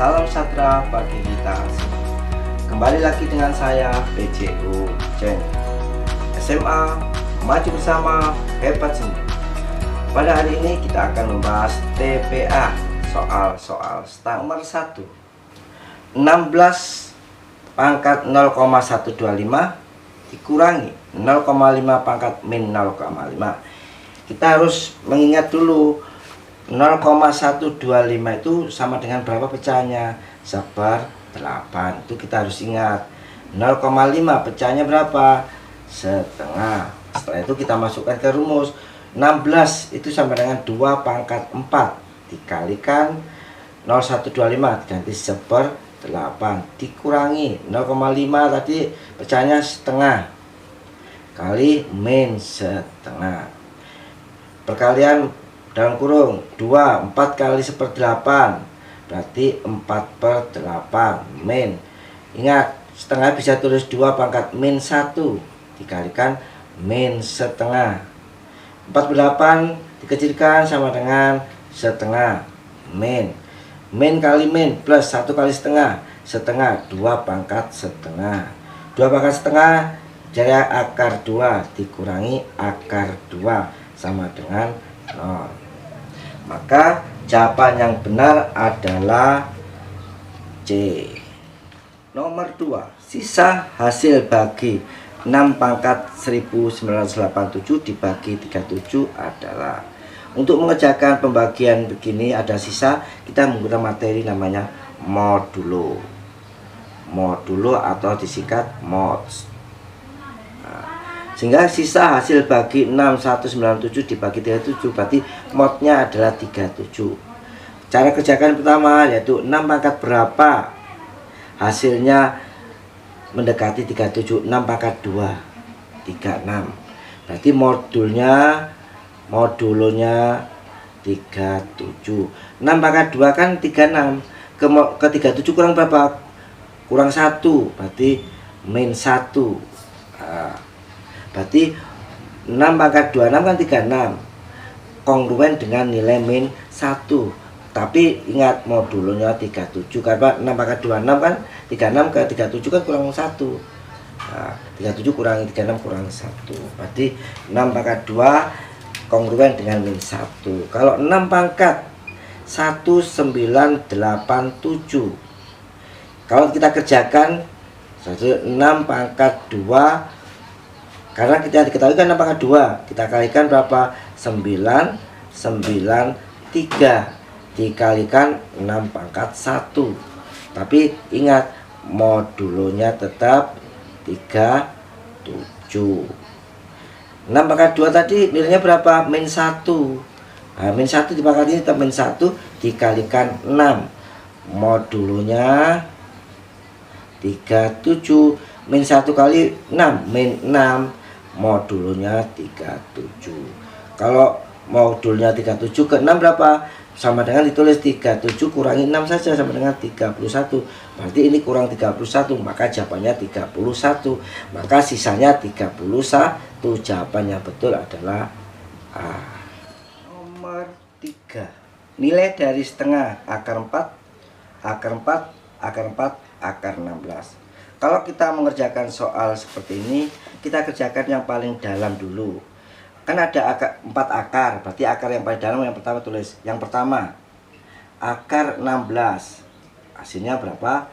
salam sejahtera bagi kita semua. Kembali lagi dengan saya PJU Channel. SMA maju bersama, hebat semua. Pada hari ini kita akan membahas TPA, soal-soal stang nomor 1. 16 pangkat 0,125 dikurangi 0,5 pangkat min 0,5. Kita harus mengingat dulu 0,125 itu sama dengan berapa pecahannya? 1/8. Itu kita harus ingat. 0,5 pecahannya berapa? Setengah. Setelah itu kita masukkan ke rumus. 16 itu sama dengan 2 pangkat 4 dikalikan 0,125 diganti 1/8 dikurangi 0,5 tadi pecahannya setengah kali min setengah, perkalian dalam kurung 2, 4 kali 1/8 berarti 4/8 min. Ingat, setengah bisa tulis 2 pangkat min 1 dikalikan min setengah. 4/8 dikecilkan sama dengan setengah min. Min kali min plus 1 kali setengah, setengah 2 pangkat setengah. 2 pangkat setengah jadi akar 2 dikurangi akar 2 sama dengan 0. Maka jawaban yang benar adalah C. Nomor 2. Sisa hasil bagi 6 pangkat 1987 dibagi 37 adalah. Untuk mengerjakan pembagian begini ada sisa, kita menggunakan materi namanya modulo. Modulo atau disingkat mods. Sehingga sisa hasil bagi 6197 dibagi 37 berarti modnya adalah 37. Cara kerjakan pertama yaitu 6 pangkat berapa, hasilnya mendekati 37, 6 pangkat 2 36. Berarti modulonya 37. 6 pangkat 2 kan 36. Ke 37 kurang berapa? Kurang 1, berarti min 1. Berarti 6 pangkat 26 kan 36, kongruen dengan nilai min 1. Tapi ingat modulonya 37, karena 6 pangkat 26 kan 36 ke 37 kan kurang 1. 37 kurangi 36 kurang 1, berarti 6 pangkat 2 kongruen dengan min 1. Kalau 6 pangkat 1987, kalau kita kerjakan 6 pangkat 2, karena kita diketahui kan 6 pangkat 2, kita kalikan berapa? 993 dikalikan 6 pangkat 1. Tapi ingat modulonya tetap 37. 6 pangkat 2 tadi nilainya berapa? Min 1. Nah, min 1 dipangkat ini tetap min 1 dikalikan 6. Modulonya 37. Min 1 kali 6, min 6. Modulonya 37. Kalau modulnya 37 ke 6 berapa? Sama dengan ditulis 37 kurangi 6 saja sama dengan 31. Berarti ini kurang 31, maka jawabannya 31. Maka sisanya 31. Jawaban yang betul adalah A. Nomor 3. Nilai dari setengah akar 4, akar 4, akar 4, akar 16. Kalau kita mengerjakan soal seperti ini, kita kerjakan yang paling dalam dulu. Kan ada 4 akar, berarti akar yang paling dalam yang pertama tulis. Yang pertama, akar 16. Hasilnya berapa?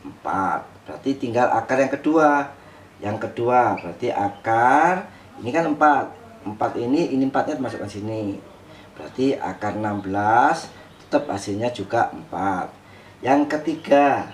4. Berarti tinggal akar yang kedua. Yang kedua, berarti akar, ini kan 4. 4 ini 4-nya dimasukkan sini. Berarti akar 16, tetap hasilnya juga 4. Yang ketiga,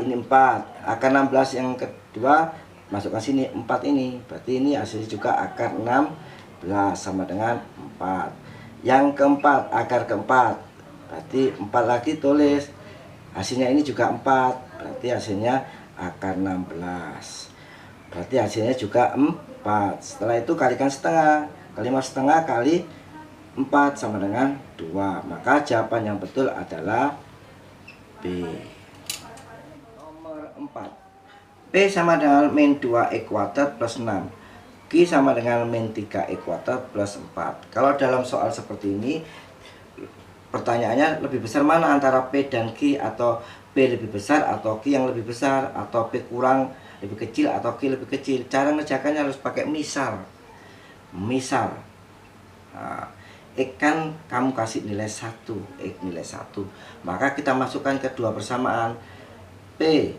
ini 4, akar 16 yang kedua masukkan sini 4 ini, berarti ini hasilnya juga akar 16 sama dengan 4. Yang keempat, akar keempat, berarti 4 lagi tulis, hasilnya ini juga 4, berarti hasilnya akar 16, berarti hasilnya juga 4. Setelah itu kalikan setengah, kali 5 setengah kali 4 sama dengan 2, maka jawaban yang betul adalah B. 4. P sama dengan min 2 ekuator plus 6. Q sama dengan min 3 ekuator plus 4. Kalau dalam soal seperti ini pertanyaannya lebih besar mana antara P dan Q, atau P lebih besar atau Q yang lebih besar, atau P kurang lebih kecil atau Q lebih kecil. Cara mengerjakannya harus pakai misal. Nah, X kan kamu kasih nilai 1, X nilai 1, maka kita masukkan kedua persamaan. P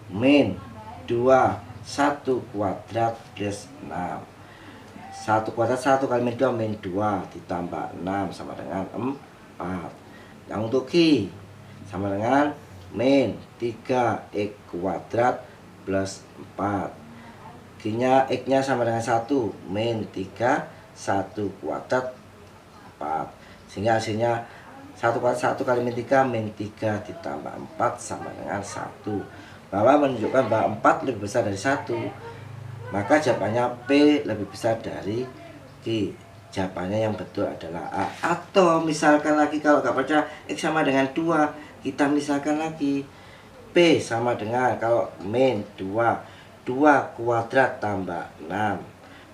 min 2 1 kuadrat plus 6. 1 kuadrat 1 kali min 2 min 2 ditambah 6 sama dengan 4. Yang untuk Q sama dengan min 3 X kuadrat plus 4. Q-nya, X-nya sama dengan 1, min 3 1 kuadrat 4. Sehingga hasilnya 1 kuadrat 1 kali min 3 min 3 ditambah 4 sama dengan 1. Bahwa menunjukkan bahwa 4 lebih besar dari 1, maka jawabannya P lebih besar dari Q. Jawabannya yang betul adalah A. Atau misalkan lagi, kalau nggak percaya X sama dengan 2, kita misalkan lagi P sama dengan, kalau min 2 kuadrat tambah 6,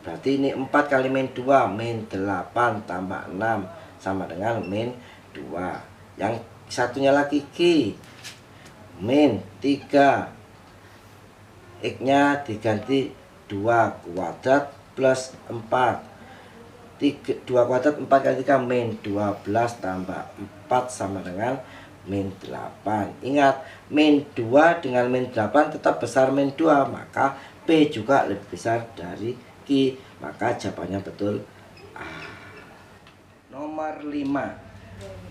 berarti ini 4 kali min 2 min 8 tambah 6 sama dengan min 2. Yang satunya lagi Q, min 3, X nya diganti 2 kuadrat plus 4. 2 kuadrat 4 kali 3 min 12 tambah 4 sama dengan min 8. Ingat, min 2 dengan min 8 tetap besar min 2, maka P juga lebih besar dari Q. Maka jawabannya betul A. Nomor 5,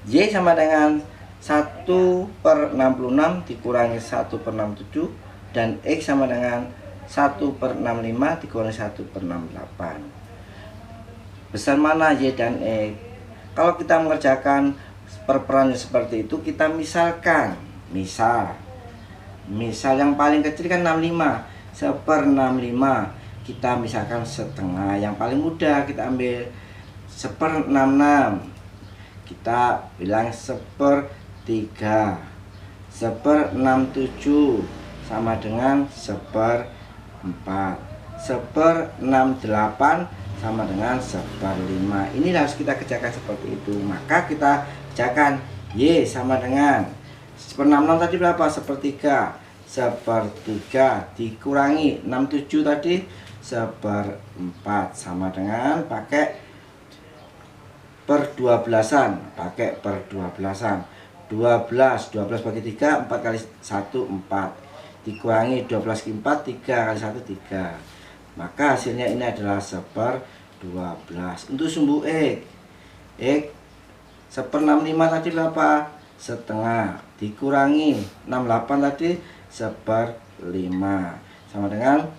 Y sama dengan 1/66 dikurangi 1/67, dan X sama dengan 1/65 dikurangi 1/68. Besar mana Y dan X? Kalau kita mengerjakan perperannya seperti itu, kita misalkan, misal yang paling kecil kan 65, 1/65 kita misalkan setengah. Yang paling mudah kita ambil 1/66, kita bilang 1/3. 1/67 sama dengan 1/4. 1/68 sama dengan 1/5. Ini harus kita kerjakan seperti itu. Maka kita kerjakan Y sama dengan 1/66 tadi berapa? 1/3. 1/3 dikurangi 67 tadi 1/4 sama dengan pakai per 12-an, pakai per 12-an. 12 bagi 3, 4 kali 1 4, dikurangi 12 kali 4, 3 kali 1 3. Maka hasilnya ini adalah 1/12. Untuk sumbu X 1/65 tadi berapa? Setengah, dikurangi 68 tadi 1/5 sama dengan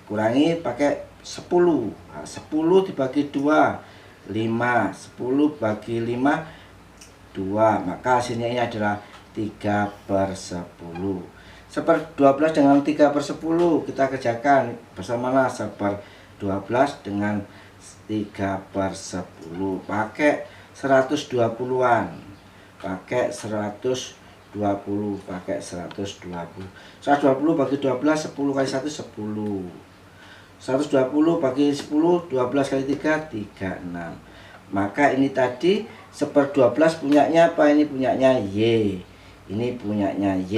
kurangi pakai 10. Nah, 10 dibagi 2 5, 10 bagi 5 2, maka hasilnya ini adalah 3/10. 1/12 dengan 3/10 kita kerjakan bersama 1/12 dengan 3/10, pakai 120-an, pakai 120, pakai 120. 120 bagi 12, 10 kali 1 10. 120 bagi 10, 12 kali 3 36. Maka ini tadi 1/12 punyanya apa? Ini punyanya Y, ini punyanya Y,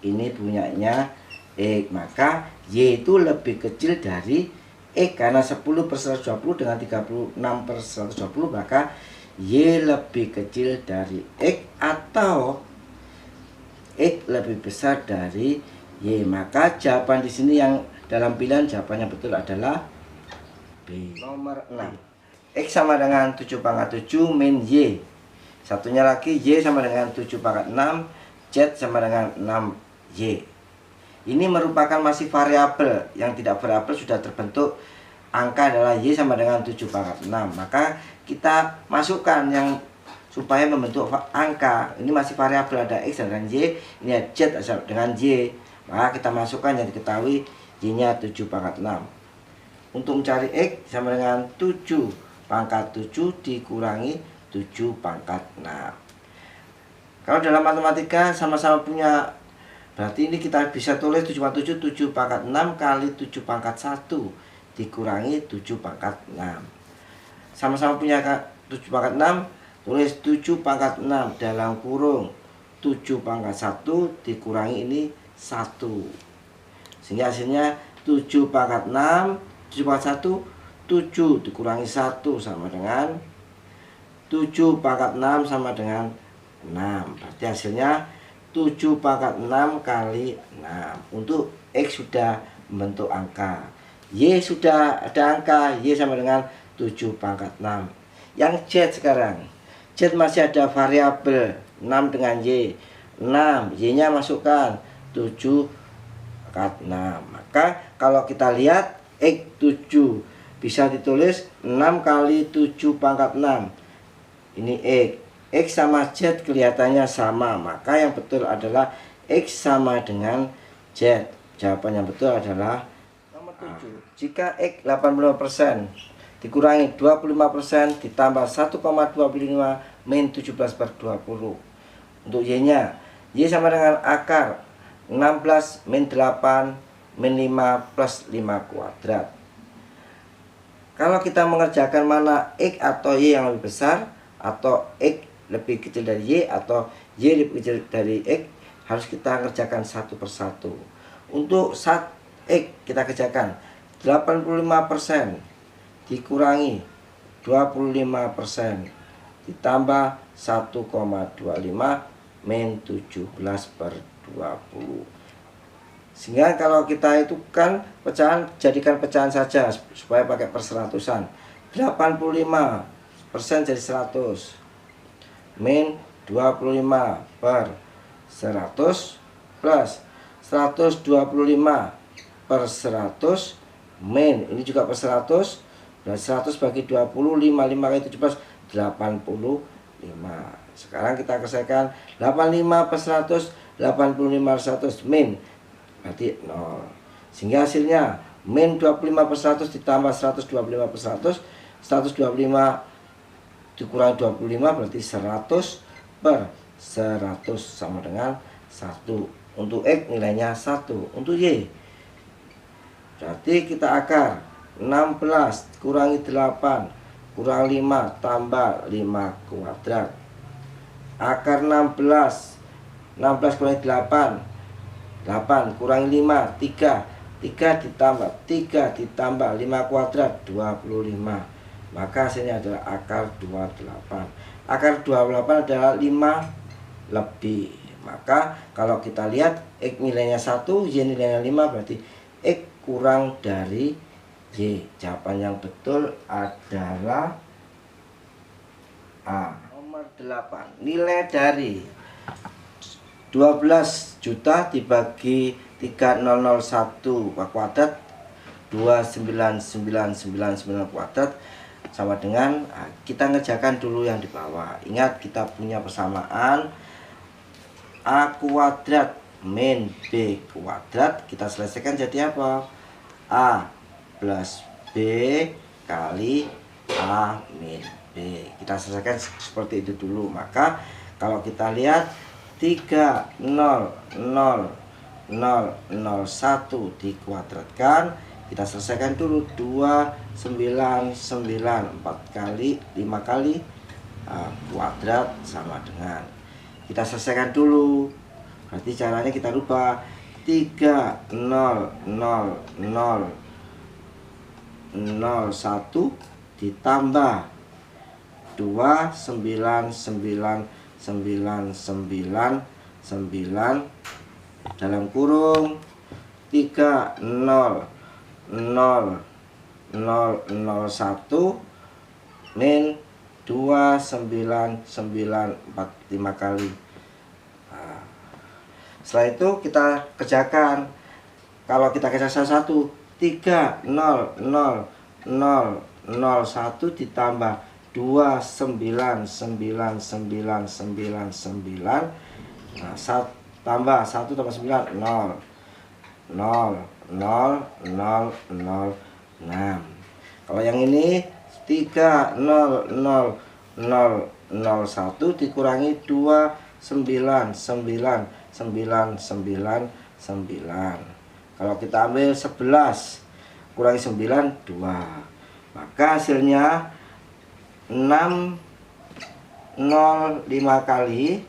ini punyanya X. Maka Y itu lebih kecil dari X, karena 10/120 dengan 36/120, maka Y lebih kecil dari X atau X lebih besar dari Y. Maka jawaban di sini yang dalam pilihan jawabannya betul adalah B. Nomor 6, X sama dengan 7/7 min Y. Satunya lagi Y sama dengan 7/6, Z sama dengan 6Y. Ini merupakan masih variabel. Yang tidak variabel sudah terbentuk angka adalah Y sama dengan 7/6. Maka kita masukkan yang supaya membentuk angka. Ini masih variabel, ada X dengan Y, ini ada Z dengan Y. Maka kita masukkan yang diketahui Y-nya 7/6. Untuk mencari X sama dengan 7/7 dikurangi 7/6. Kalau dalam matematika sama-sama punya, berarti ini kita bisa tulis 7/7, 7/6 kali 7/1 dikurangi 7/6. Sama-sama punya 7/6, tulis 7 pangkat 6 dalam kurung 7 pangkat 1 dikurangi ini 1, sehingga hasilnya 7 pangkat 6, 7 pangkat 1, 7 dikurangi 1 sama dengan 7 pangkat 6 sama dengan 6. Berarti hasilnya 7 pangkat 6 kali 6. Untuk X sudah membentuk angka, Y sudah ada angka, Y sama dengan 7 pangkat 6. Yang Z sekarang, Z masih ada variabel 6 dengan Y. 6, Y-nya masukkan 7 pangkat 6. Maka kalau kita lihat X 7 bisa ditulis 6 kali 7 pangkat 6. Ini X sama Z kelihatannya sama, maka yang betul adalah X sama dengan Z. Jawaban yang betul adalah nomor 7. Jika X 80% dikurangi 25% ditambah 1,25 min 17/20. Untuk Y-nya, Y sama dengan akar 16 min 8 min 5 plus 5 kuadrat. Kalau kita mengerjakan mana X atau Y yang lebih besar, atau X lebih kecil dari Y, atau Y lebih kecil dari X, harus kita kerjakan satu persatu. Untuk saat X kita kerjakan 85% dikurangi 25% ditambah 1,25 min 17/20. Sehingga kalau kita itu kan pecahan, jadikan pecahan saja supaya pakai perseratusan. 85% jadi 100 min 25/100 plus 125/100 min, ini juga per 100, dan 100 bagi 20, 5 kali 17, 85. Sekarang kita selesaikan 85/100, 85/100 min, berarti 0. Sehingga hasilnya min 25/100 ditambah 125/100, 125 dikurangi 25 berarti 100/100 sama dengan 1. Untuk X nilainya 1. Untuk Y berarti kita akar 16 kurangi 8 kurang 5 tambah 5 kuadrat. Akar 16 kurangi 8 kurangi 5 3 ditambah 5 kuadrat 25. Maka hasilnya adalah akar 28. Akar 28 adalah 5 lebih. Maka kalau kita lihat X nilainya 1, Y nilainya 5, berarti X kurang dari Y. Jawaban yang betul adalah A. Nomor 8. Nilai dari 12 juta dibagi 3001 kuadrat 29999 kuadrat sama dengan, kita ngerjakan dulu yang di bawah. Ingat kita punya persamaan A kuadrat min B kuadrat. Kita selesaikan jadi apa? A plus B kali A min B. Kita selesaikan seperti itu dulu. Maka kalau kita lihat 3,00001 dikuadratkan, kita selesaikan dulu 299, 4 kali 5 kali kuadrat sama dengan, kita selesaikan dulu. Berarti caranya kita rubah 3,00001 ditambah 29999 dalam kurung 3,00001 min 29945 kali. Setelah itu kita kerjakan. Kalau kita kerjakan satu, 3,00001 ditambah 2999999, tambah 1 tambah 9 0 0 0 0 0 6. Kalau yang ini 3,00001 dikurangi 2999999. Kalau kita ambil 11 kurangi 9 2. Maka hasilnya 6 0 5 kali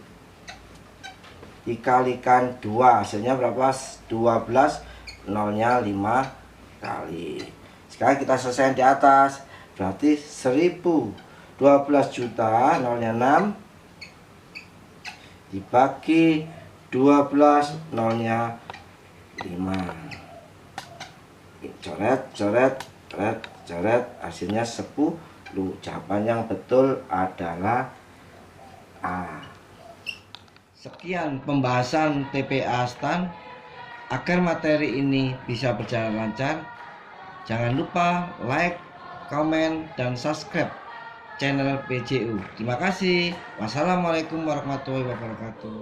dikalikan 2, hasilnya berapa? 12, nolnya 5 kali. Sekarang kita selesai di atas, berarti 1000. 12 juta, nolnya 6 dibagi 12, nolnya 5. Coret, coret, coret, coret, hasilnya 10. Jawaban yang betul adalah A. Sekian pembahasan TPA STAN. Agar materi ini bisa berjalan lancar, jangan lupa like, komen, dan subscribe channel PJU. Terima kasih. Wassalamualaikum warahmatullahi wabarakatuh.